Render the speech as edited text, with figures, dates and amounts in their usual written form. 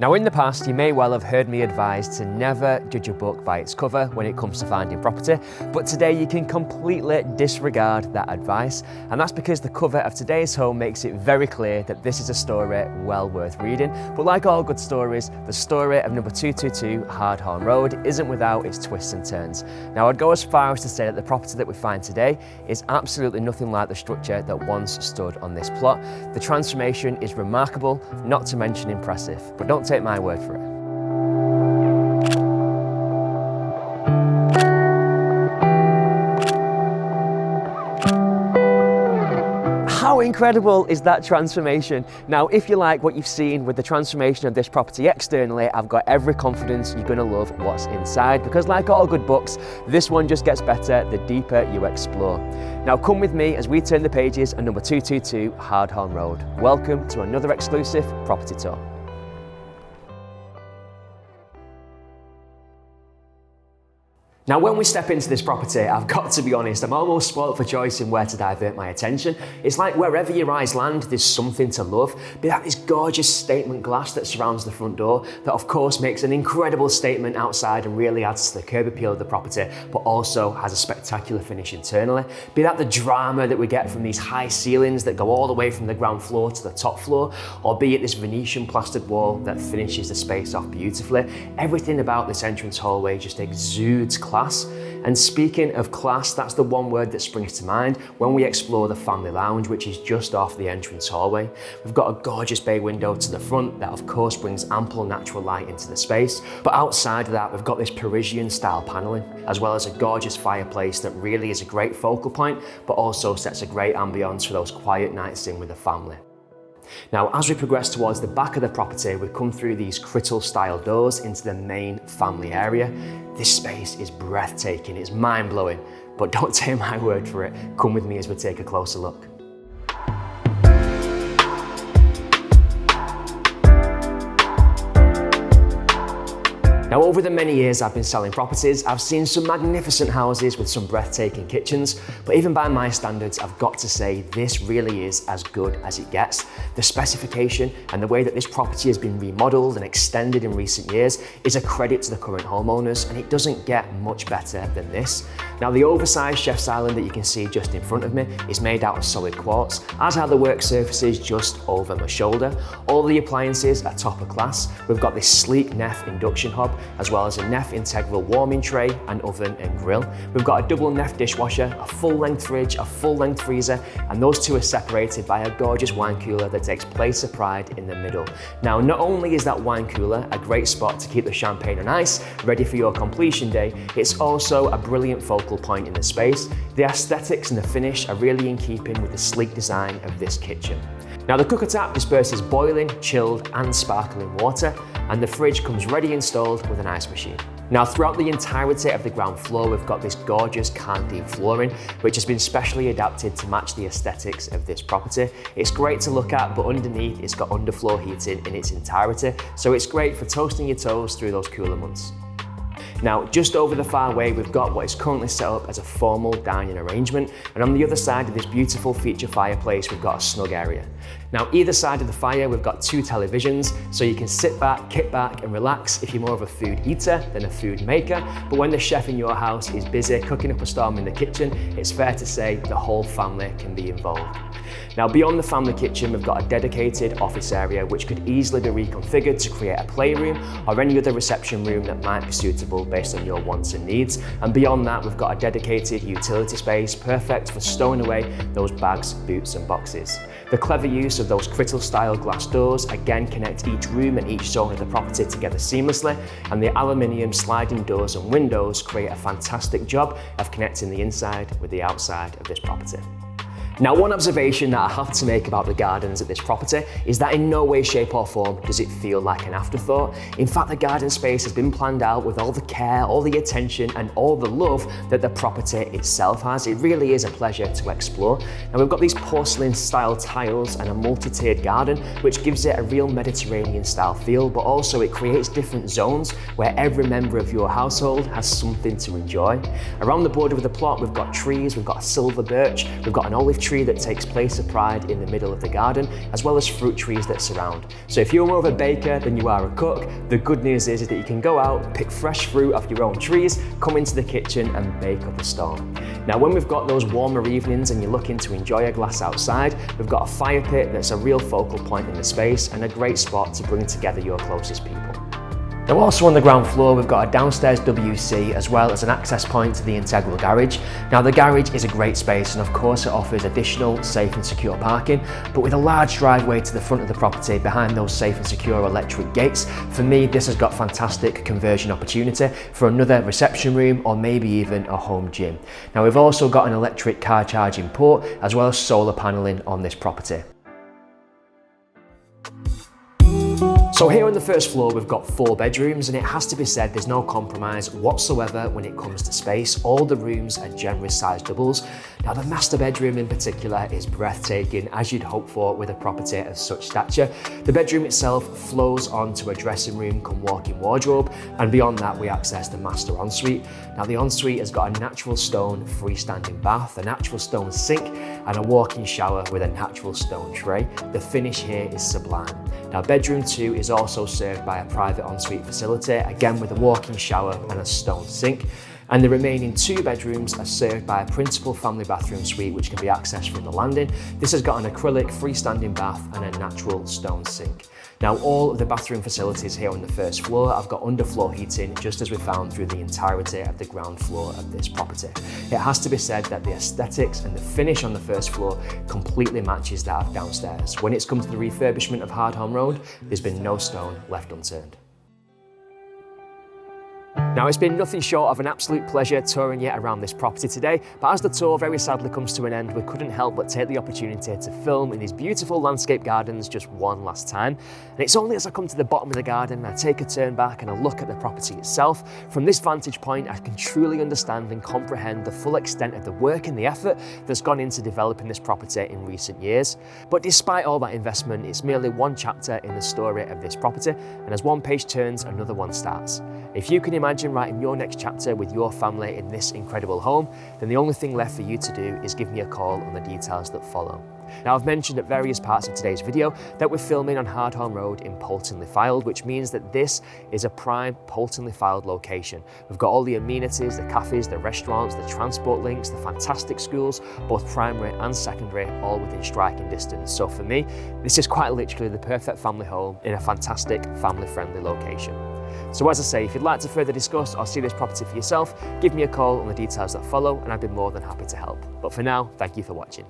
Now in the past, you may well have heard me advise to never judge a book by its cover when it comes to finding property, but today you can completely disregard that advice, and that's because the cover of today's home makes it very clear that this is a story well worth reading. But like all good stories, the story of number 222 Hardhorn Road isn't without its twists and turns. Now I'd go as far as to say that the property that we find today is absolutely nothing like the structure that once stood on this plot. The transformation is remarkable, not to mention impressive, but don't take my word for it. How incredible is that transformation? Now, if you like what you've seen with the transformation of this property externally, I've got every confidence you're gonna love what's inside, because like all good books, this one just gets better the deeper you explore. Now come with me as we turn the pages on number 222 Hardhorn Road. Welcome to another exclusive property tour. Now when we step into this property, I've got to be honest, I'm almost spoilt for choice in where to divert my attention. It's like wherever your eyes land, there's something to love. Be that this gorgeous statement glass that surrounds the front door, that of course makes an incredible statement outside and really adds to the curb appeal of the property, but also has a spectacular finish internally. Be that the drama that we get from these high ceilings that go all the way from the ground floor to the top floor, or be it this Venetian plastered wall that finishes the space off beautifully. Everything about this entrance hallway just exudes class. And speaking of class, that's the one word that springs to mind when we explore the family lounge, which is just off the entrance hallway. We've got a gorgeous bay window to the front that of course brings ample natural light into the space. But outside of that, we've got this Parisian style paneling, as well as a gorgeous fireplace that really is a great focal point, but also sets a great ambience for those quiet nights in with the family. Now, as we progress towards the back of the property, we come through these Crittall style doors into the main family area. This space is breathtaking, it's mind-blowing, but don't take my word for it. Come with me as we take a closer look. Now, over the many years I've been selling properties, I've seen some magnificent houses with some breathtaking kitchens, but even by my standards, I've got to say this really is as good as it gets. The specification and the way that this property has been remodeled and extended in recent years is a credit to the current homeowners, and it doesn't get much better than this. Now, the oversized chef's island that you can see just in front of me is made out of solid quartz, as are the work surfaces just over my shoulder. All the appliances are top of class. We've got this sleek Neff induction hob, as well as a Neff integral warming tray and oven and grill. We've got a double Neff dishwasher, a full-length fridge, a full-length freezer, and those two are separated by a gorgeous wine cooler that takes place of pride in the middle. Now, not only is that wine cooler a great spot to keep the champagne on ice, ready for your completion day, it's also a brilliant focal point in the space. The aesthetics and the finish are really in keeping with the sleek design of this kitchen. Now, the cooker tap disperses boiling, chilled and sparkling water, and the fridge comes ready installed with an ice machine. Now, throughout the entirety of the ground floor, we've got this gorgeous Carndean flooring, which has been specially adapted to match the aesthetics of this property. It's great to look at, but underneath it's got underfloor heating in its entirety, so it's great for toasting your toes through those cooler months. Now, just over the far way, we've got what is currently set up as a formal dining arrangement, and on the other side of this beautiful feature fireplace, we've got a snug area. Now, either side of the fire, we've got two televisions, so you can sit back, kick back and relax if you're more of a food eater than a food maker. But when the chef in your house is busy cooking up a storm in the kitchen, it's fair to say the whole family can be involved. Now, beyond the family kitchen, we've got a dedicated office area which could easily be reconfigured to create a playroom or any other reception room that might be suitable based on your wants and needs. And beyond that, we've got a dedicated utility space perfect for stowing away those bags, boots and boxes. The clever use of those Crittall style glass doors again connect each room and each zone of the property together seamlessly, and the aluminium sliding doors and windows create a fantastic job of connecting the inside with the outside of this property. Now, one observation that I have to make about the gardens at this property is that in no way, shape or form does it feel like an afterthought. In fact, the garden space has been planned out with all the care, all the attention and all the love that the property itself has. It really is a pleasure to explore. Now, we've got these porcelain style tiles and a multi-tiered garden, which gives it a real Mediterranean style feel, but also it creates different zones where every member of your household has something to enjoy. Around the border of the plot, we've got trees, we've got a silver birch, we've got an olive tree that takes place of pride in the middle of the garden, as well as fruit trees that surround. So if you're more of a baker than you are a cook, the good news is that you can go out, pick fresh fruit off your own trees, come into the kitchen and bake up a storm. Now when we've got those warmer evenings and you're looking to enjoy a glass outside, we've got a fire pit that's a real focal point in the space and a great spot to bring together your closest people. Now also on the ground floor we've got a downstairs WC as well as an access point to the integral garage. Now the garage is a great space and of course it offers additional safe and secure parking, but with a large driveway to the front of the property behind those safe and secure electric gates, for me this has got fantastic conversion opportunity for another reception room or maybe even a home gym. Now we've also got an electric car charging port as well as solar paneling on this property. So here on the first floor we've got 4 bedrooms, and it has to be said there's no compromise whatsoever when it comes to space. All the rooms are generous sized doubles. Now the master bedroom in particular is breathtaking, as you'd hope for with a property of such stature. The bedroom itself flows onto a dressing room cum walk-in wardrobe, and beyond that we access the master ensuite. Now the ensuite has got a natural stone freestanding bath, a natural stone sink and a walk-in shower with a natural stone tray. The finish here is sublime. Now bedroom 2 is also served by a private ensuite facility, again with a walk-in shower and a stone sink. And the remaining 2 bedrooms are served by a principal family bathroom suite which can be accessed from the landing. This has got an acrylic freestanding bath and a natural stone sink. Now all of the bathroom facilities here on the first floor have got underfloor heating, just as we found through the entirety of the ground floor of this property. It has to be said that the aesthetics and the finish on the first floor completely matches that of downstairs. When it's come to the refurbishment of Hardhorn Road, there's been no stone left unturned. Now it's been nothing short of an absolute pleasure touring you around this property today, but as the tour very sadly comes to an end, we couldn't help but take the opportunity to film in these beautiful landscape gardens just one last time. And it's only as I come to the bottom of the garden and I take a turn back and I look at the property itself, from this vantage point I can truly understand and comprehend the full extent of the work and the effort that's gone into developing this property in recent years. But despite all that investment, it's merely one chapter in the story of this property, and as one page turns, another one starts. If you can imagine writing your next chapter with your family in this incredible home, then the only thing left for you to do is give me a call on the details that follow. Now I've mentioned at various parts of today's video that we're filming on Hardhorn Road in Poulton, which means that this is a prime Poulton location. We've got all the amenities, the cafes, the restaurants, the transport links, the fantastic schools, both primary and secondary, all within striking distance. So for me, this is quite literally the perfect family home in a fantastic family-friendly location. So as I say, if you'd like to further discuss or see this property for yourself, give me a call on the details that follow and I'd be more than happy to help. But for now, thank you for watching.